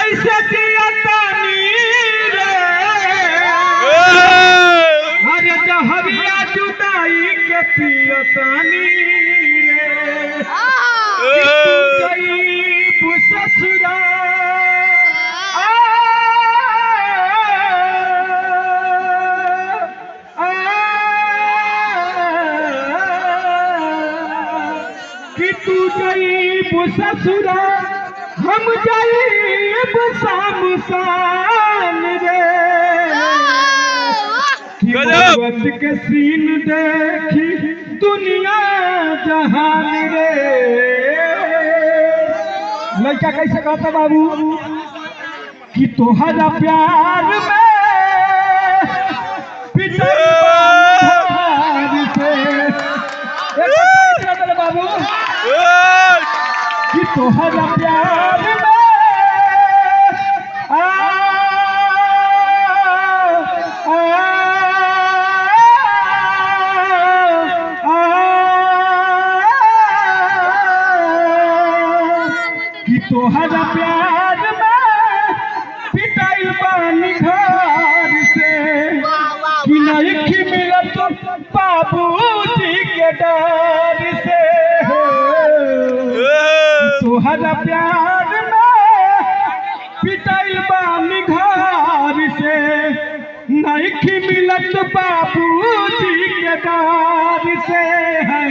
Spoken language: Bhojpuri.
कैसे जिया तानी रे अरे जहरिया जुदाई के पिया तानी रे तू ससुरा कि तू जाइब ससुरा हम जाइब शामशान रे कि के सीन देखी दुनिया जहान रे। लड़का कैसे कहता बाबू कि तोहरा प्यार में बाबू कि तोहरा प्यार में कि तोहरा प्यार में पिटाइल बानी घर से कि नहीं मिलत बाबूजी के डर से तोहरा प्यार में पिटाइल बानी घर से नहीं मिलत बाबूजी के डर से है